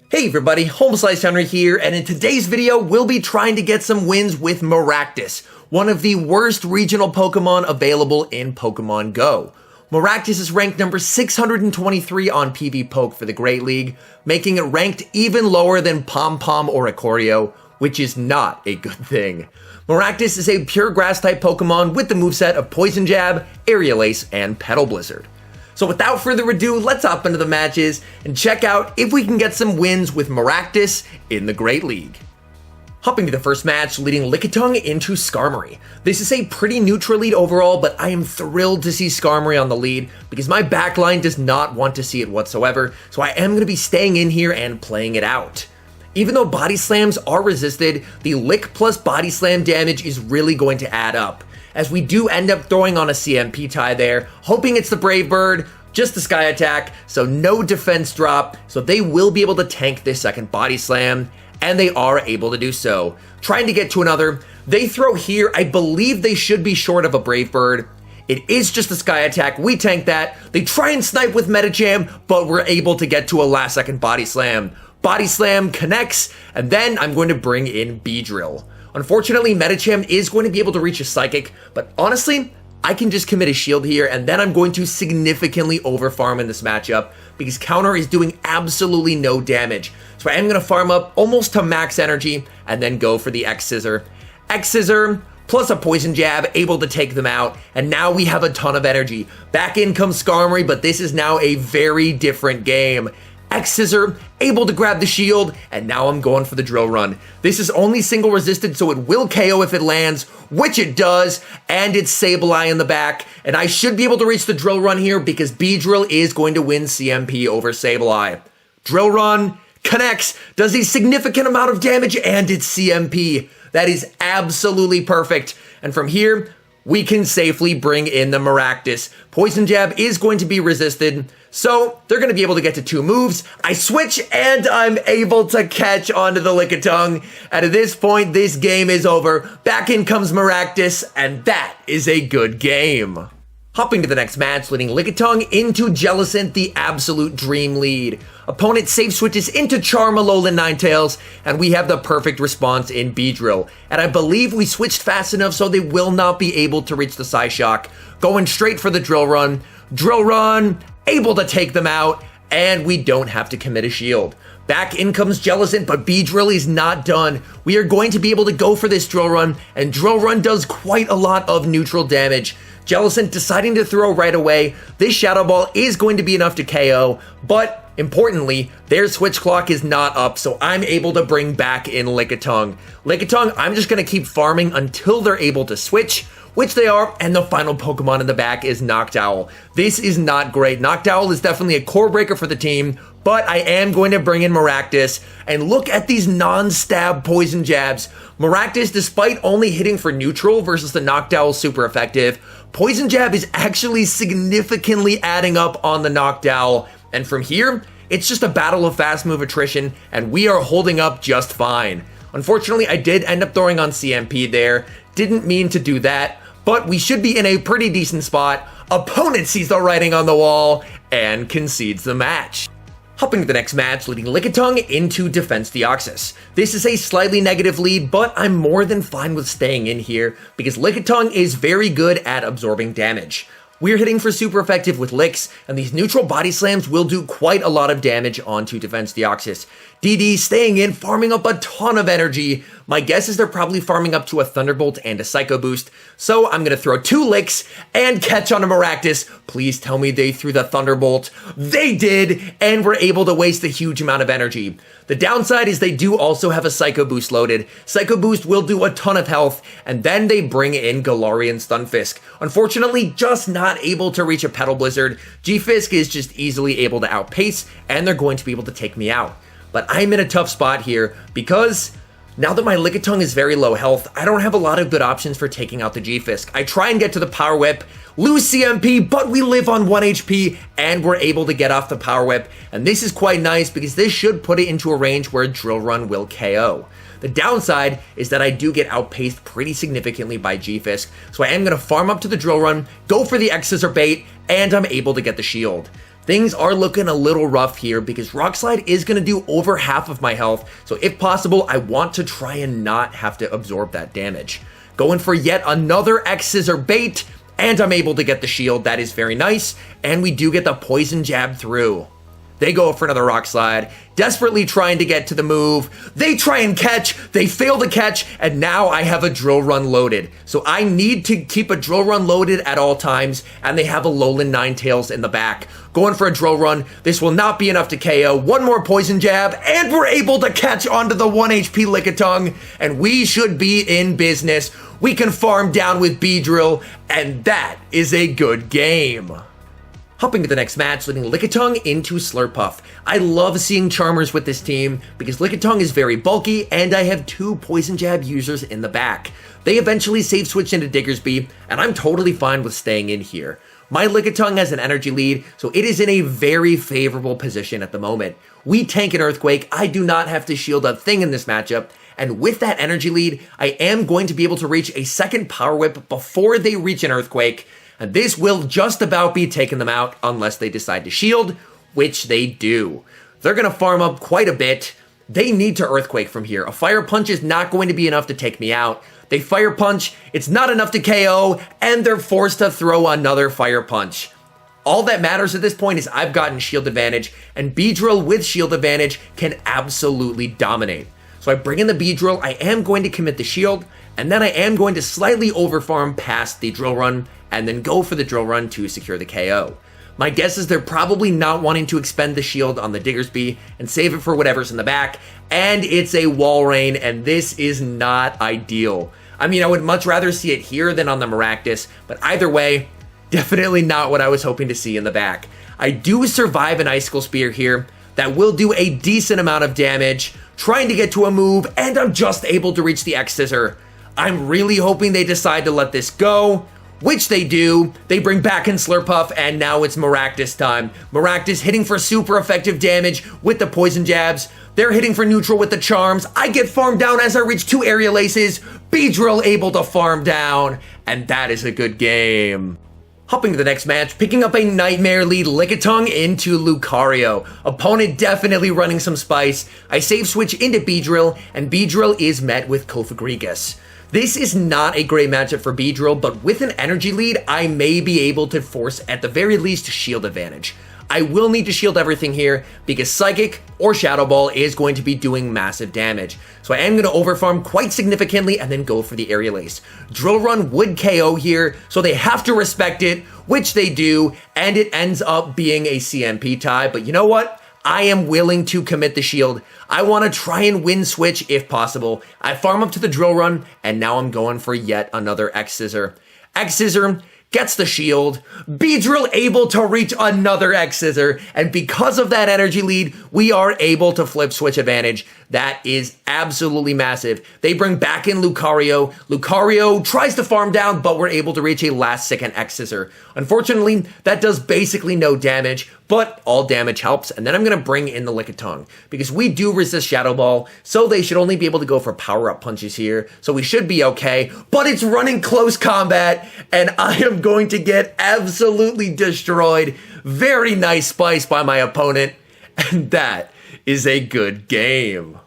Hey everybody, HomeSliceHenry here, and in today's video, we'll be trying to get some wins with Maractus, one of the worst regional Pokemon available in Pokemon Go. Maractus is ranked number 623 on PvPoke for the Great League, making it ranked even lower than Pom-Pom or Ikorio, which is not a good thing. Maractus is a pure Grass-type Pokemon with the moveset of Poison Jab, Aerial Ace, and Petal Blizzard. So without further ado, let's hop into the matches and check out if we can get some wins with Maractus in the Great League. Hopping to the first match, leading Lickitung into Skarmory. This is a pretty neutral lead overall, but I am thrilled to see Skarmory on the lead because my backline does not want to see it whatsoever, so I am going to be staying in here and playing it out. Even though Body Slams are resisted, the Lick plus Body Slam damage is really going to add up, as we do end up throwing on a CMP tie there, hoping it's the Brave Bird, just the Sky Attack, so no defense drop, so they will be able to tank this second Body Slam, and they are able to do so. Trying to get to another, they throw here, I believe they should be short of a Brave Bird. It is just the Sky Attack, we tank that, they try and snipe with Medicham, but we're able to get to a last second Body Slam. Body Slam connects, and then I'm going to bring in Beedrill. Unfortunately, Medicham is going to be able to reach a Psychic, but honestly, I can just commit a shield here, and then I'm going to significantly overfarm in this matchup, because counter is doing absolutely no damage. So I am going to farm up almost to max energy, and then go for the X-Scissor. X-Scissor, plus a Poison Jab, able to take them out, and now we have a ton of energy. Back in comes Skarmory, but this is now a very different game. X-Scissor, able to grab the shield, and now I'm going for the Drill Run. This is only single resisted, so it will KO if it lands, which it does, and it's Sableye in the back, and I should be able to reach the Drill Run here because Beedrill is going to win CMP over Sableye. Drill Run connects, does a significant amount of damage, and it's CMP. That is absolutely perfect, and from here, we can safely bring in the Maractus. Poison Jab is going to be resisted, so they're going to be able to get to two moves. I switch, and I'm able to catch onto the Lickitung. And at this point, this game is over. Back in comes Maractus, and that is a good game. Hopping to the next match, leading Lickitung into Jellicent, the absolute dream lead. Opponent safe switches into Charmalolan Ninetales, and we have the perfect response in Beedrill. And I believe we switched fast enough so they will not be able to reach the Psyshock. Going straight for the Drill Run. Drill Run, able to take them out, and we don't have to commit a shield. Back in comes Jellicent, but Beedrill is not done. We are going to be able to go for this Drill Run, and Drill Run does quite a lot of neutral damage. Jellicent deciding to throw right away. This Shadow Ball is going to be enough to KO, but importantly, their switch clock is not up, so I'm able to bring back in Lickitung. Lickitung, I'm just going to keep farming until they're able to switch, which they are, and the final Pokemon in the back is Noctowl. This is not great. Noctowl is definitely a core breaker for the team, but I am going to bring in Maractus, and look at these non-stab Poison Jabs. Maractus, despite only hitting for neutral versus the Noctowl super effective, Poison Jab is actually significantly adding up on the Noctowl, and from here, it's just a battle of fast move attrition, and we are holding up just fine. Unfortunately, I did end up throwing on CMP there. Didn't mean to do that, but we should be in a pretty decent spot. Opponent sees the writing on the wall and concedes the match. Hopping to the next match, leading Lickitung into Defense Deoxys. This is a slightly negative lead, but I'm more than fine with staying in here because Lickitung is very good at absorbing damage. We're hitting for super effective with Licks, and these neutral Body Slams will do quite a lot of damage onto Defense Deoxys. DD staying in, farming up a ton of energy. My guess is they're probably farming up to a Thunderbolt and a Psycho Boost, so I'm going to throw two Licks and catch on a Maractus. Please tell me they threw the Thunderbolt. They did, and we're able to waste a huge amount of energy. The downside is they do also have a Psycho Boost loaded. Psycho Boost will do a ton of health, and then they bring in Galarian Stunfisk. Unfortunately, just not able to reach a Petal Blizzard. G-Fisk is just easily able to outpace, and they're going to be able to take me out. But I'm in a tough spot here because now that my Lickitung is very low health, I don't have a lot of good options for taking out the G-Fisk. I try and get to the Power Whip, lose CMP, but we live on 1 HP, and we're able to get off the Power Whip. And this is quite nice because this should put it into a range where Drill Run will KO. The downside is that I do get outpaced pretty significantly by G-Fisk, so I am going to farm up to the Drill Run, go for the X-Scissor bait, and I'm able to get the shield. things are looking a little rough here because Rock Slide is going to do over half of my health. So if possible, I want to try and not have to absorb that damage. Going for yet another X-Scissor bait, and I'm able to get the shield. That is very nice. And we do get the poison jab through. They go for another Rock Slide, desperately trying to get to the move. They try and catch, they fail to catch, and now I have a Drill Run loaded. So I need to keep a Drill Run loaded at all times, and they have a Alolan Ninetales in the back. Going for a Drill Run, this will not be enough to KO. One more Poison Jab, and we're able to catch onto the 1 HP Lickitung, and we should be in business. We can farm down with Beedrill, and that is a good game. Hopping to the next match, leading Lickitung into Slurpuff. I love seeing Charmers with this team because Lickitung is very bulky and I have 2 Poison Jab users in the back. They eventually save switch into Diggersby and I'm totally fine with staying in here. My Lickitung has an energy lead, so it is in a very favorable position at the moment. We tank an Earthquake, I do not have to shield a thing in this matchup, and with that energy lead, I am going to be able to reach a second Power Whip before they reach an Earthquake. And this will just about be taking them out unless they decide to shield, which they do. They're going to farm up quite a bit. They need to Earthquake from here. A Fire Punch is not going to be enough to take me out. They Fire Punch, it's not enough to KO, and they're forced to throw another Fire Punch. All that matters at this point is I've gotten shield advantage, and Beedrill with shield advantage can absolutely dominate. So I bring in the Beedrill, I am going to commit the shield, and then I am going to slightly overfarm past the Drill Run, and then go for the Drill Run to secure the KO. My guess is they're probably not wanting to expend the shield on the Diggersby and save it for whatever's in the back, and it's a Wall Rain, and this is not ideal. I mean, I would much rather see it here than on the Maractus, but either way, definitely not what I was hoping to see in the back. I do survive an Icicle Spear here that will do a decent amount of damage, trying to get to a move, and I'm just able to reach the X-Scissor. I'm really hoping they decide to let this go, which they do. They bring back in Slurpuff, and now it's Maractus time. Maractus hitting for super effective damage with the Poison Jabs. They're hitting for neutral with the Charms. I get farmed down as I reach 2 Aerial Aces. Beedrill able to farm down, and that is a good game. Hopping to the next match, picking up a Nightmare lead Lickitung into Lucario. Opponent definitely running some spice. I save switch into Beedrill, and Beedrill is met with Cofagrigus. This is not a great matchup for Beedrill, but with an energy lead, I may be able to force at the very least shield advantage. I will need to shield everything here because Psychic or Shadow Ball is going to be doing massive damage. So I am going to overfarm quite significantly and then go for the Aerial Ace. Drill Run would KO here, so they have to respect it, which they do, and it ends up being a CMP tie. But you know what? I am willing to commit the shield. I want to try and win switch if possible. I farm up to the Drill Run, and now I'm going for yet another X-Scissor. X-Scissor gets the shield. Beedrill able to reach another X-Scissor, and because of that energy lead, we are able to flip switch advantage. That is absolutely massive. They bring back in Lucario. Lucario tries to farm down, but we're able to reach a last second X-Scissor. Unfortunately, that does basically no damage, but all damage helps. And then I'm going to bring in the Lickitung because we do resist Shadow Ball, so they should only be able to go for power-up punches here. So we should be okay, but it's running close combat, and I am going to get absolutely destroyed. Very nice spice by my opponent, and that is a good game.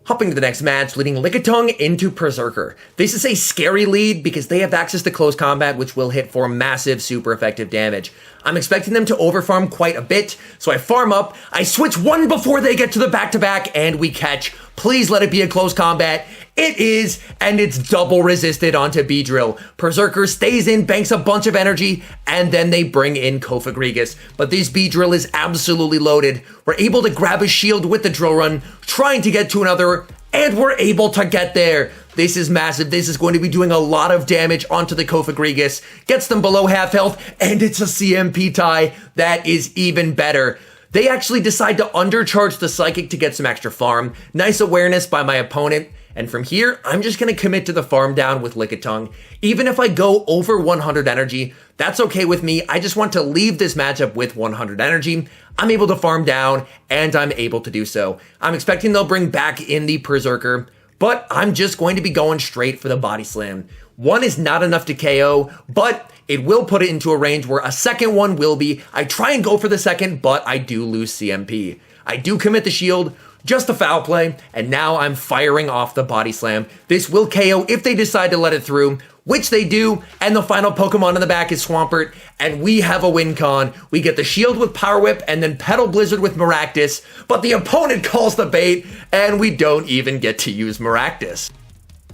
Hopping to the next match, leading Lickitung into Berserker. This is a scary lead because they have access to close combat, which will hit for massive, super effective damage. I'm expecting them to overfarm quite a bit, so I farm up, I switch one before they get to the back-to-back, and we catch. Please let it be a close combat. It is, and it's double resisted onto Beedrill. Berserker stays in, banks a bunch of energy, and then they bring in Cofagrigus. But this Beedrill is absolutely loaded. We're able to grab a shield with the Drill Run, trying to get to another, and we're able to get there. This is massive. This is going to be doing a lot of damage onto the Cofagrigus. Gets them below half health, and it's a CMP tie. That is even better. They actually decide to undercharge the Psychic to get some extra farm. Nice awareness by my opponent. And from here, I'm just going to commit to the farm down with Lickitung. Even if I go over 100 energy, that's okay with me. I just want to leave this matchup with 100 energy. I'm able to farm down, and I'm able to do so. I'm expecting they'll bring back in the Berserker, but I'm just going to be going straight for the Body Slam. One is not enough to KO, but it will put it into a range where a second one will be. I try and go for the second, but I do lose CMP. I do commit the shield, just a foul play, and now I'm firing off the body slam. This will KO if they decide to let it through, which they do, and the final Pokemon in the back is Swampert, and we have a win con. We get the shield with Power Whip, and then Petal Blizzard with Maractus, but the opponent calls the bait, and we don't even get to use Maractus.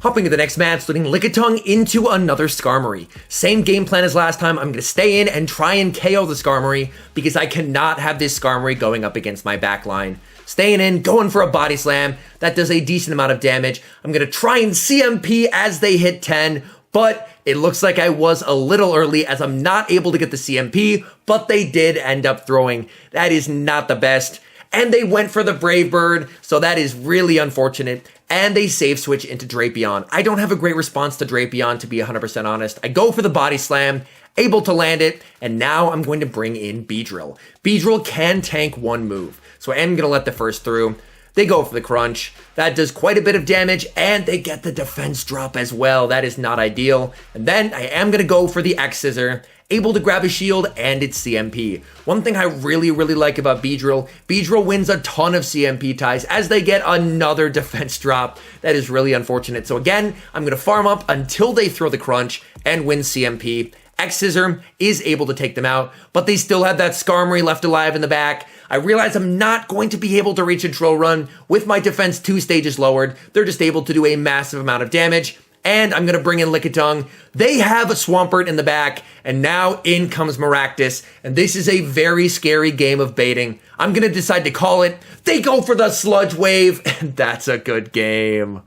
Hopping to the next match, letting Lickitung into another Skarmory. Same game plan as last time. I'm going to stay in and try and KO the Skarmory because I cannot have this Skarmory going up against my backline. Staying in, going for a body slam. That does a decent amount of damage. I'm going to try and CMP as they hit 10, but it looks like I was a little early as I'm not able to get the CMP, but they did end up throwing. That is not the best. And they went for the Brave Bird, so that is really unfortunate. And they save switch into Drapion. I don't have a great response to Drapion, to be 100% honest. I go for the body slam, able to land it, and now I'm going to bring in Beedrill. Beedrill can tank one move, so I am going to let the first through. They go for the crunch. That does quite a bit of damage, and they get the defense drop as well. That is not ideal. And then I am going to go for the X-Scissor, able to grab a shield, and it's CMP. One thing I really like about Beedrill, Beedrill wins a ton of CMP ties as they get another defense drop. That is really unfortunate. So again, I'm going to farm up until they throw the crunch and win CMP. X-Scissor is able to take them out, but they still have that Skarmory left alive in the back. I realize I'm not going to be able to reach a Drill Run with my defense 2 stages lowered. They're just able to do a massive amount of damage. And I'm going to bring in Lickitung. They have a Swampert in the back, and now in comes Maractus. And this is a very scary game of baiting. I'm going to decide to call it. They go for the Sludge Wave, and that's a good game.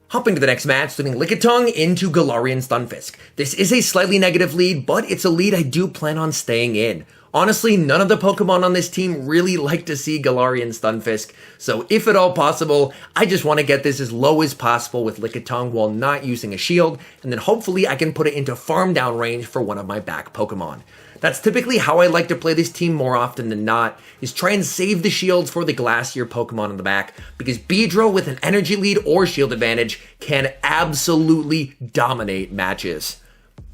Hopping to the next match, sending Lickitung into Galarian Stunfisk. This is a slightly negative lead, but it's a lead I do plan on staying in. Honestly, none of the Pokemon on this team really like to see Galarian Stunfisk, so if at all possible, I just want to get this as low as possible with Lickitung while not using a shield, and then hopefully I can put it into farm down range for one of my back Pokemon. That's typically how I like to play this team more often than not, is try and save the shields for the Glacier Pokemon in the back, because Beedrill with an energy lead or shield advantage can absolutely dominate matches.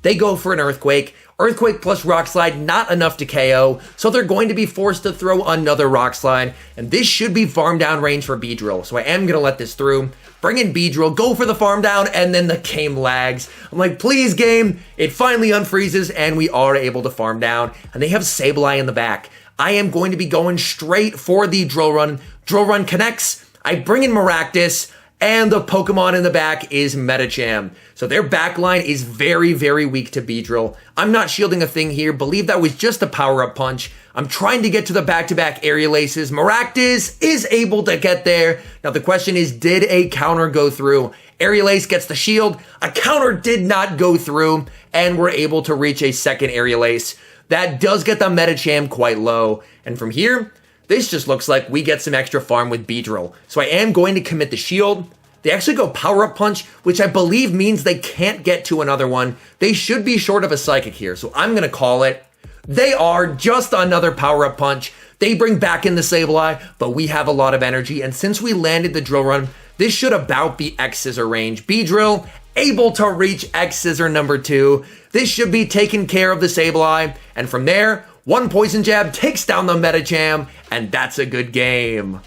They go for an Earthquake. Earthquake plus Rock Slide, not enough to KO, so they're going to be forced to throw another Rock Slide, and this should be farm down range for Beedrill, so I am going to let this through. Bring in Beedrill, go for the farm down, and then the game lags. I'm like, please game, it finally unfreezes, and we are able to farm down, and they have Sableye in the back. I am going to be going straight for the Drill Run. Drill Run connects, I bring in Maractus, and the Pokemon in the back is Medicham. So their backline is very weak to Beedrill. I'm not shielding a thing here. Believe that was just a power-up punch. I'm trying to get to the back-to-back Aerial Aces. Maractus is able to get there. Now the question is, did a counter go through? Aerial Ace gets the shield. A counter did not go through, and we're able to reach a second Aerial Ace. That does get the Medicham quite low. And from here, this just looks like we get some extra farm with Beedrill. So I am going to commit the shield. They actually go Power-Up Punch, which I believe means they can't get to another one. They should be short of a Psychic here, so I'm going to call it. They are just another Power-Up Punch. They bring back in the Sableye, but we have a lot of energy, and since we landed the Drill Run, this should about be X-Scissor range. Beedrill able to reach X-Scissor number 2. This should be taking care of the Sableye, and from there, one Poison Jab takes down the Medicham, and that's a good game.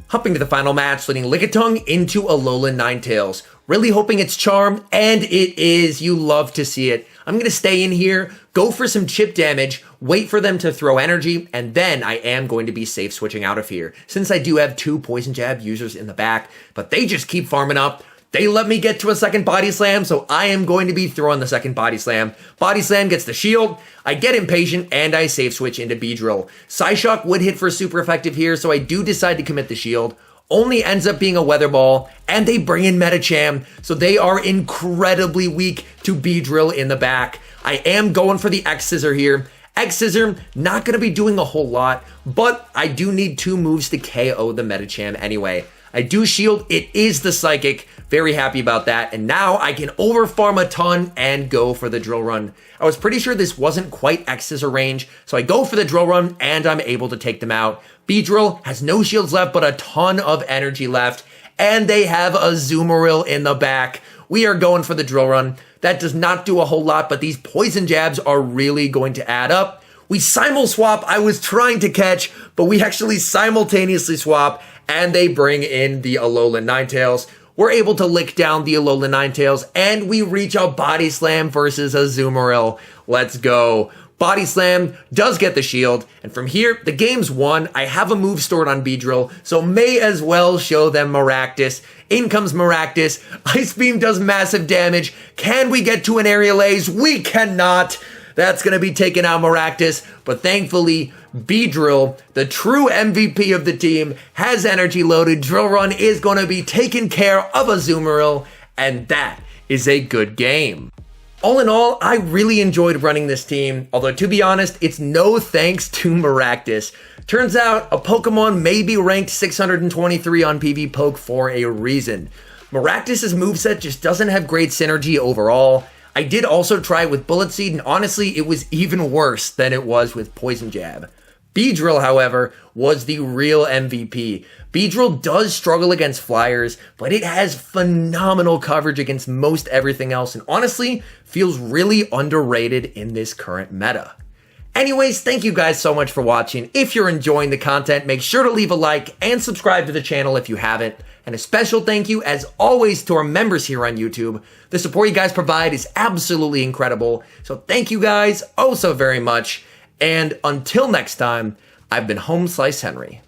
Hopping to the final match, letting Lickitung into Alolan Ninetales. Really hoping it's Charm, and it is. You love to see it. I'm going to stay in here, go for some chip damage, wait for them to throw energy, and then I am going to be safe switching out of here, since I do have 2 Poison Jab users in the back, but they just keep farming up. They let me get to a second Body Slam, so I am going to be throwing the second Body Slam. Body Slam gets the shield, I get impatient, and I safe switch into Beedrill. Psyshock would hit for super effective here, so I do decide to commit the shield. Only ends up being a Weather Ball, and they bring in Medicham, so they are incredibly weak to Beedrill in the back. I am going for the X-Scissor here. X-Scissor, not going to be doing a whole lot, but I do need 2 moves to KO the Medicham anyway. I do shield, it is the Psychic, very happy about that, and now I can overfarm a ton and go for the Drill Run. I was pretty sure this wasn't quite X-Scissor range, so I go for the Drill Run and I'm able to take them out. Beedrill has no shields left but a ton of energy left, and they have a Azumarill in the back. We are going for the Drill Run. That does not do a whole lot, but these poison jabs are really going to add up. We simul swap. I was trying to catch, but we actually simultaneously swap, and they bring in the Alolan Ninetales. We're able to lick down the Alolan Ninetales, and we reach a Body Slam versus a Azumarill. Let's go. Body Slam does get the shield, and from here, the game's won. I have a move stored on Beedrill, so may as well show them Maractus. In comes Maractus. Ice Beam does massive damage. Can we get to an Aerial Ace? We cannot. That's going to be taking out Maractus, but thankfully, Beedrill, the true MVP of the team, has energy loaded. Drill Run is going to be taking care of Azumarill, and that is a good game. All in all, I really enjoyed running this team, although to be honest, it's no thanks to Maractus. Turns out, a Pokemon may be ranked 623 on PvPoke for a reason. Maractus' moveset just doesn't have great synergy overall. I did also try it with Bullet Seed, and honestly, it was even worse than it was with Poison Jab. Beedrill, however, was the real MVP. Beedrill does struggle against flyers, but it has phenomenal coverage against most everything else, and honestly, feels really underrated in this current meta. Anyways, thank you guys so much for watching. If you're enjoying the content, make sure to leave a like and subscribe to the channel if you haven't. And a special thank you, as always, to our members here on YouTube. The support you guys provide is absolutely incredible. So thank you guys oh so very much. And until next time, I've been HomeSliceHenry.